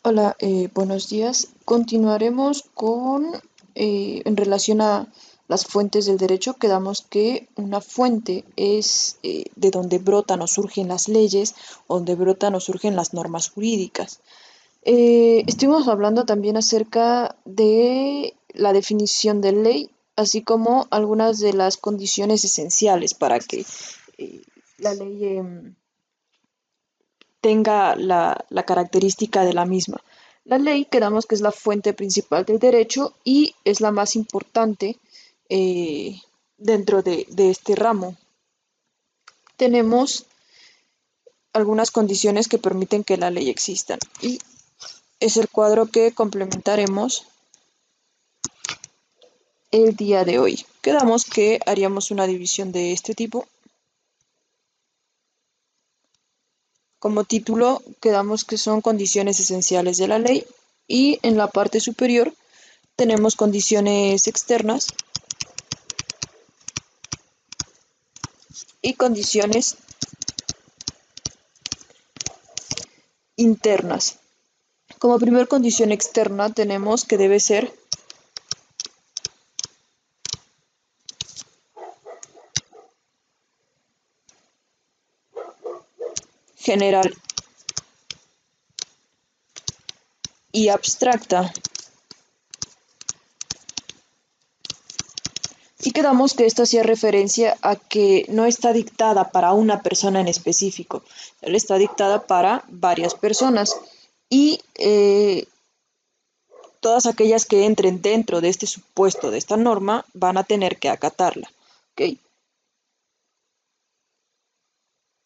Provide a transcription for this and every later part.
Hola, buenos días. Continuaremos en relación a las fuentes del derecho, quedamos que una fuente es de donde brotan o surgen las leyes, donde brotan o surgen las normas jurídicas. Estuvimos hablando también acerca de la definición de ley, así como algunas de las condiciones esenciales para que eh, la ley tenga la característica de la misma. La ley, quedamos que es la fuente principal del derecho y es la más importante eh, dentro de este ramo. Tenemos algunas condiciones que permiten que la ley exista y es el cuadro que complementaremos el día de hoy. Quedamos que haríamos una división de este tipo. Como título, quedamos que son condiciones esenciales de la ley y en la parte superior tenemos condiciones externas y condiciones internas. Como primer condición externa tenemos que debe ser general y abstracta. Y quedamos que esto hacía referencia a que no está dictada para una persona en específico, él está dictada para varias personas y todas aquellas que entren dentro de este supuesto, de esta norma, van a tener que acatarla. ¿Okay?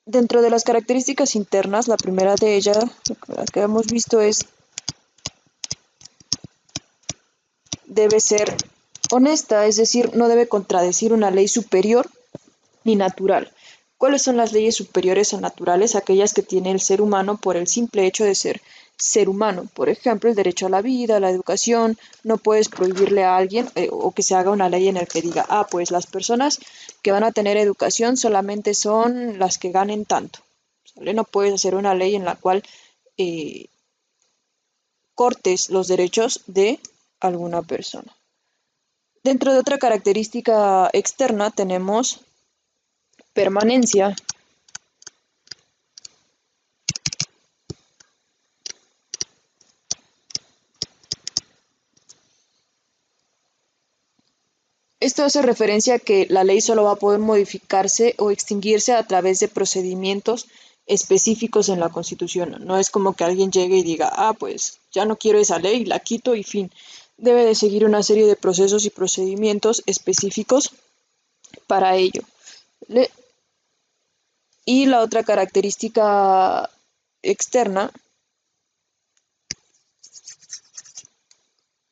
Dentro de las características internas, la primera de ellas, la que hemos visto es, debe ser honesta, es decir, no debe contradecir una ley superior ni natural. ¿Cuáles son las leyes superiores o naturales? Aquellas que tiene el ser humano por el simple hecho de ser humano. Por ejemplo, el derecho a la vida, a la educación. No puedes prohibirle a alguien o que se haga una ley en la que diga, pues las personas que van a tener educación solamente son las que ganen tanto. ¿Sale? No puedes hacer una ley en la cual eh, cortes los derechos de alguna persona. Dentro de otra característica externa tenemos permanencia. Esto hace referencia a que la ley solo va a poder modificarse o extinguirse a través de procedimientos específicos en la Constitución. No es como que alguien llegue y diga, pues ya no quiero esa ley, la quito y fin. Debe de seguir una serie de procesos y procedimientos específicos para ello. Y la otra característica externa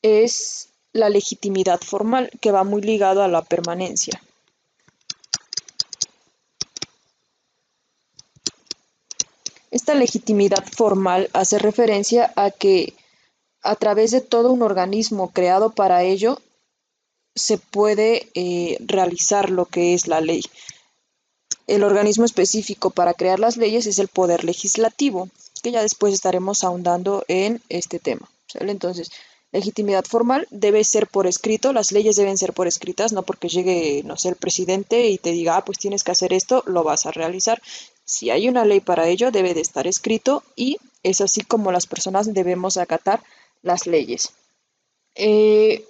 es la legitimidad formal, que va muy ligado a la permanencia. Esta legitimidad formal hace referencia a que a través de todo un organismo creado para ello se puede realizar lo que es la ley. El organismo específico para crear las leyes es el Poder Legislativo, que ya después estaremos ahondando en este tema. ¿Sale? Entonces, legitimidad formal debe ser por escrito, las leyes deben ser por escritas, no porque llegue, no sé, el presidente y te diga, pues tienes que hacer esto, lo vas a realizar. Si hay una ley para ello, debe de estar escrito y es así como las personas debemos acatar las leyes. Eh,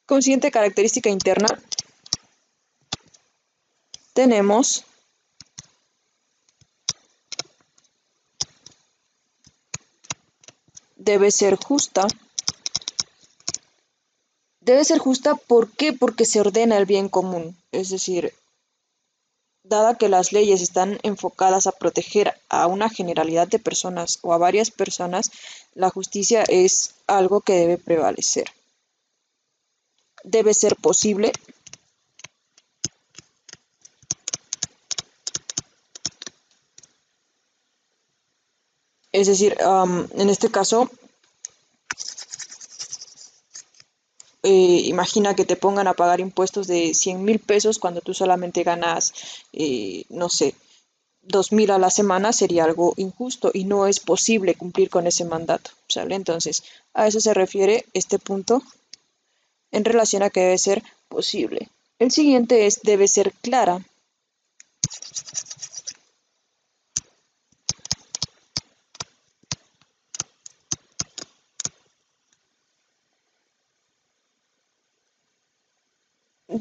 con siguiente característica interna, tenemos debe ser justa. Debe ser justa, ¿por qué? Porque se ordena el bien común. Es decir, dada que las leyes están enfocadas a proteger a una generalidad de personas o a varias personas, la justicia es algo que debe prevalecer. Debe ser posible, es decir, en este caso, imagina que te pongan a pagar impuestos de 100,000 pesos cuando tú solamente ganas, no sé, 2.000 a la semana sería algo injusto y no es posible cumplir con ese mandato, ¿sale? Entonces, a eso se refiere este punto en relación a que debe ser posible. El siguiente es debe ser clara.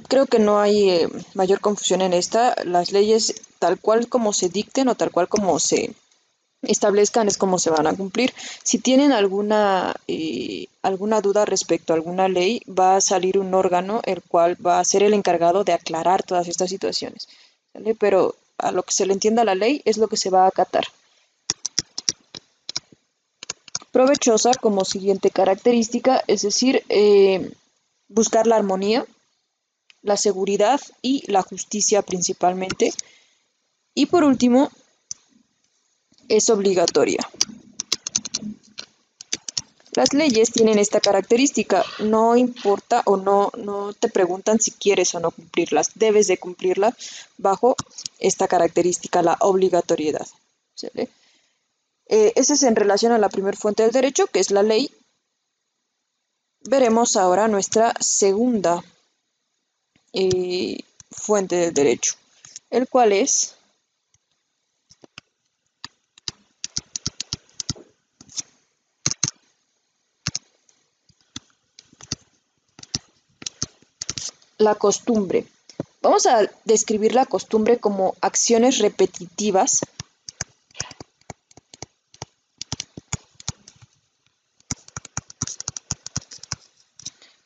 Creo que no hay mayor confusión en esta. Las leyes tal cual como se dicten o tal cual como se establezcan es como se van a cumplir. Si tienen alguna duda respecto a alguna ley, va a salir un órgano el cual va a ser el encargado de aclarar todas estas situaciones, ¿vale? Pero a lo que se le entienda la ley es lo que se va a acatar. Provechosa como siguiente característica, es decir, buscar la armonía, la seguridad y la justicia principalmente. Y por último, es obligatoria. Las leyes tienen esta característica, no importa o no te preguntan si quieres o no cumplirlas, debes de cumplirlas bajo esta característica, la obligatoriedad. ¿Sale? Ese es en relación a la primera fuente del derecho, que es la ley. Veremos ahora nuestra segunda fuente del derecho, el cual es la costumbre. Vamos a describir la costumbre como acciones repetitivas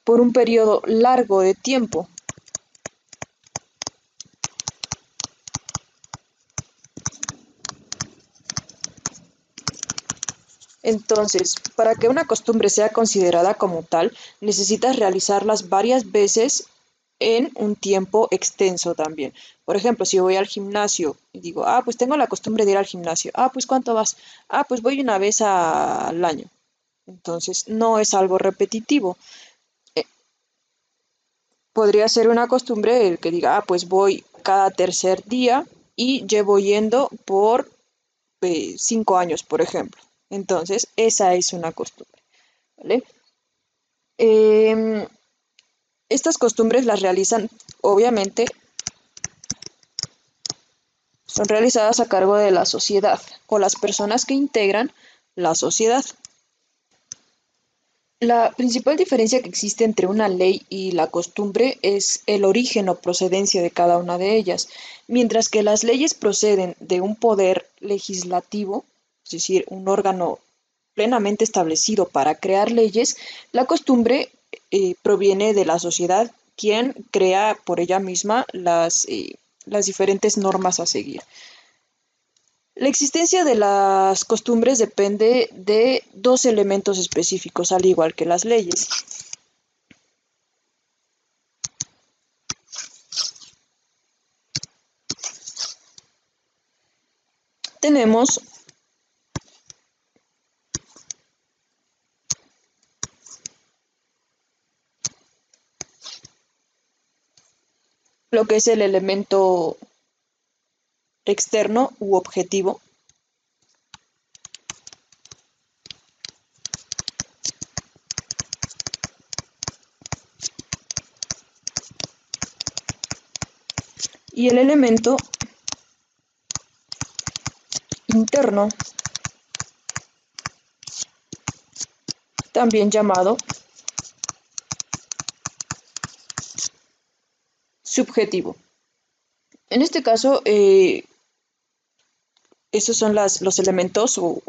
por un periodo largo de tiempo. Entonces, para que una costumbre sea considerada como tal, necesitas realizarlas varias veces en un tiempo extenso también. Por ejemplo, si voy al gimnasio y digo, pues tengo la costumbre de ir al gimnasio. Pues ¿cuánto vas? Pues voy una vez al año. Entonces, no es algo repetitivo. Eh, Podría ser una costumbre el que diga, pues voy cada tercer día y llevo yendo por 5 años, por ejemplo. Entonces, esa es una costumbre, ¿vale? Em, Estas costumbres las realizan, obviamente, son realizadas a cargo de la sociedad o las personas que integran la sociedad. La principal diferencia que existe entre una ley y la costumbre es el origen o procedencia de cada una de ellas. Mientras que las leyes proceden de un poder legislativo, es decir, un órgano plenamente establecido para crear leyes, la costumbre proviene de la sociedad, quien crea por ella misma las diferentes normas a seguir. La existencia de las costumbres depende de dos elementos específicos, al igual que las leyes. Tenemos lo que es el elemento externo u objetivo, y el elemento interno, también llamado subjetivo. En este caso, esos son los elementos o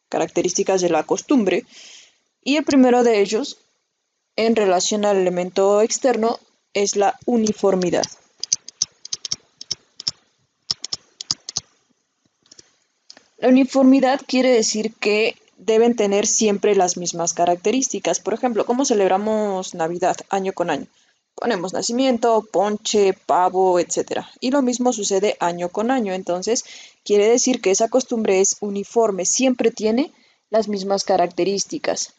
características de la costumbre, y el primero de ellos, en relación al elemento externo, es la uniformidad. La uniformidad quiere decir que deben tener siempre las mismas características. Por ejemplo, ¿cómo celebramos Navidad año con año? Ponemos nacimiento, ponche, pavo, etcétera. Y lo mismo sucede año con año. Entonces, quiere decir que esa costumbre es uniforme, siempre tiene las mismas características.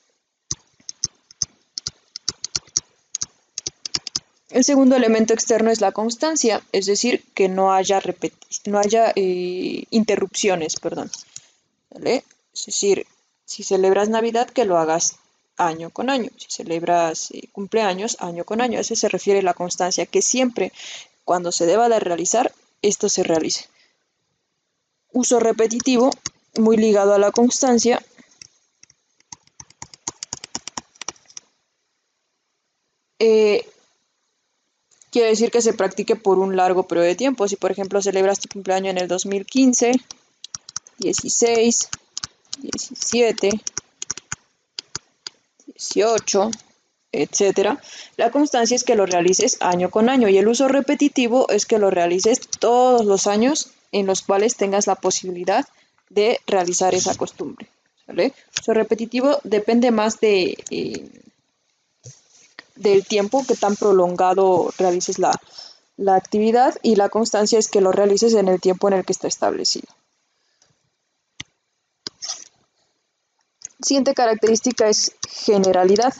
El segundo elemento externo es la constancia, es decir, que no haya interrupciones, perdón. ¿Vale? Es decir, si celebras Navidad, que lo hagas año con año. Si celebras cumpleaños, año con año. A eso se refiere la constancia, que siempre cuando se deba de realizar, esto se realice. Uso repetitivo, muy ligado a la constancia. Eh, Quiere decir que se practique por un largo periodo de tiempo. Si por ejemplo celebras tu cumpleaños en el 2015, 16, 17, 18, etcétera. La constancia es que lo realices año con año y el uso repetitivo es que lo realices todos los años en los cuales tengas la posibilidad de realizar esa costumbre. ¿Vale? El uso repetitivo depende más del tiempo que tan prolongado realices la actividad, y la constancia es que lo realices en el tiempo en el que está establecido. Siguiente característica es generalidad.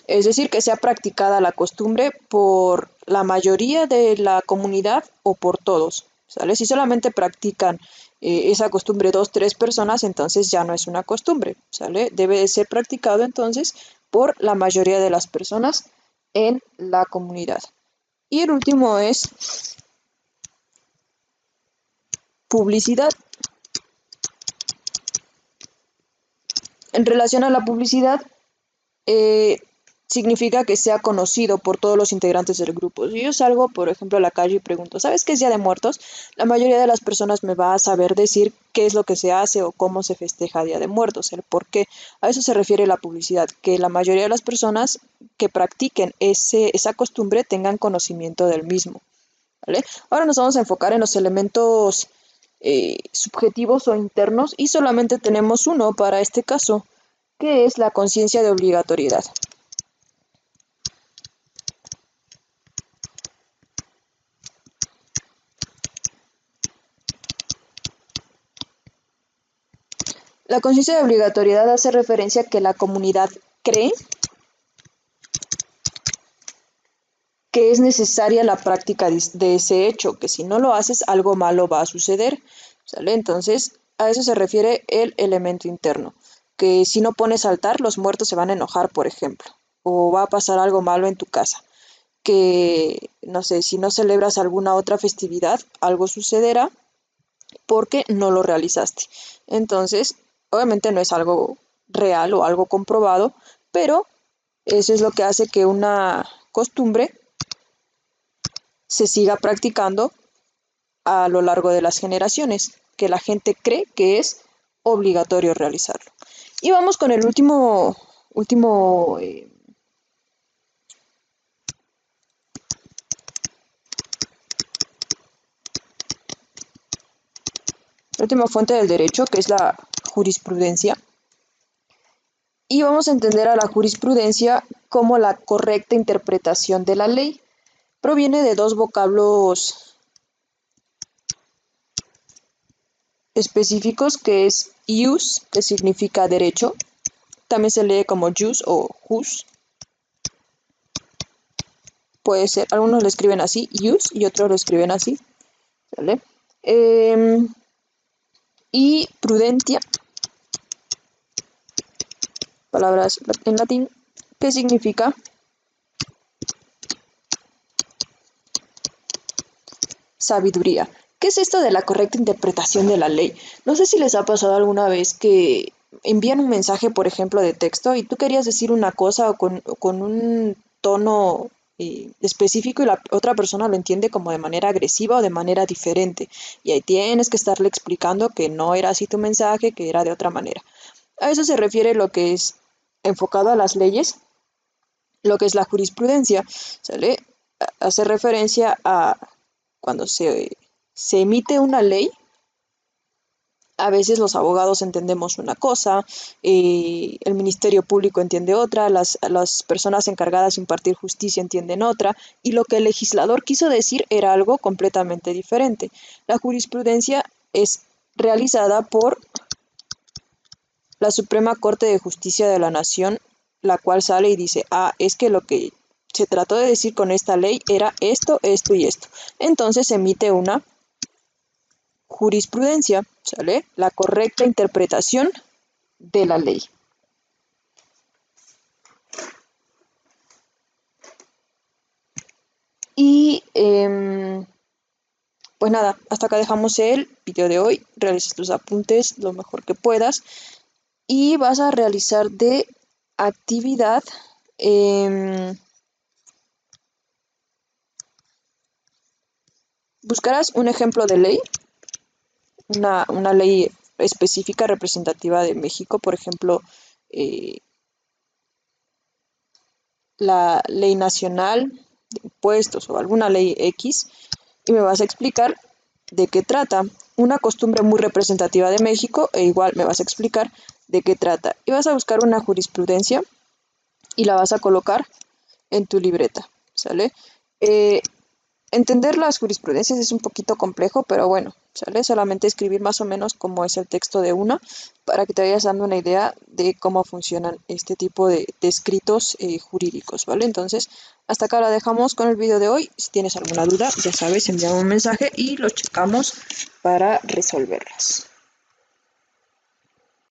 Es decir, que sea practicada la costumbre por la mayoría de la comunidad o por todos. ¿Sale? Si solamente practican esa costumbre dos, tres personas, entonces ya no es una costumbre. ¿Sale? Debe de ser practicado entonces por la mayoría de las personas en la comunidad. Y el último es publicidad. En relación a la publicidad, eh, significa que sea conocido por todos los integrantes del grupo. Si yo salgo, por ejemplo, a la calle y pregunto, ¿sabes qué es Día de Muertos? La mayoría de las personas me va a saber decir qué es lo que se hace o cómo se festeja Día de Muertos, el por qué. A eso se refiere la publicidad, que la mayoría de las personas que practiquen esa costumbre tengan conocimiento del mismo. ¿Vale? Ahora nos vamos a enfocar en los elementos subjetivos o internos, y solamente tenemos uno para este caso, que es la conciencia de obligatoriedad. La conciencia de obligatoriedad hace referencia a que la comunidad cree que es necesaria la práctica de ese hecho, que si no lo haces algo malo va a suceder, ¿sale? Entonces, a eso se refiere el elemento interno, que si no pones altar, los muertos se van a enojar, por ejemplo, o va a pasar algo malo en tu casa, que, no sé, si no celebras alguna otra festividad, algo sucederá porque no lo realizaste. Entonces, obviamente no es algo real o algo comprobado, pero eso es lo que hace que una costumbre se siga practicando a lo largo de las generaciones, que la gente cree que es obligatorio realizarlo. Y vamos con el último la última fuente del derecho, que es la jurisprudencia. Y vamos a entender a la jurisprudencia como la correcta interpretación de la ley. Proviene de dos vocablos específicos, que es ius, que significa derecho, también se lee como jus o jus, puede ser, algunos lo escriben así, ius, y otros lo escriben así, ¿vale? Y prudentia, palabras en latín, que significa sabiduría. ¿Qué es esto de la correcta interpretación de la ley? No sé si les ha pasado alguna vez que envían un mensaje, por ejemplo, de texto, y tú querías decir una cosa con un tono específico, y la otra persona lo entiende como de manera agresiva o de manera diferente. Y ahí tienes que estarle explicando que no era así tu mensaje, que era de otra manera. A eso se refiere lo que es enfocado a las leyes, lo que es la jurisprudencia, ¿sale? Hace referencia a cuando se emite una ley. A veces los abogados entendemos una cosa, el Ministerio Público entiende otra, las personas encargadas de impartir justicia entienden otra, y lo que el legislador quiso decir era algo completamente diferente. La jurisprudencia es realizada por la Suprema Corte de Justicia de la Nación la cual sale y dice, ah, es que lo que se trató de decir con esta ley era esto, esto y esto. Entonces se emite una jurisprudencia, ¿sale? La correcta interpretación de la ley. Y pues nada, hasta acá dejamos el video de hoy. Realiza tus apuntes lo mejor que puedas y vas a realizar de actividad buscarás un ejemplo de ley, una ley específica representativa de México, por ejemplo, eh, la ley nacional de impuestos o alguna ley X, y me vas a explicar de qué trata. Una costumbre muy representativa de México, e igual me vas a explicar de qué trata. Y vas a buscar una jurisprudencia y la vas a colocar en tu libreta, ¿sale? Eh, Entender las jurisprudencias es un poquito complejo, pero bueno, ¿sale? Solamente escribir más o menos cómo es el texto de una para que te vayas dando una idea de cómo funcionan este tipo de escritos jurídicos, ¿vale? Entonces, hasta acá la dejamos con el video de hoy. Si tienes alguna duda, ya sabes, envíame un mensaje y lo checamos para resolverlas.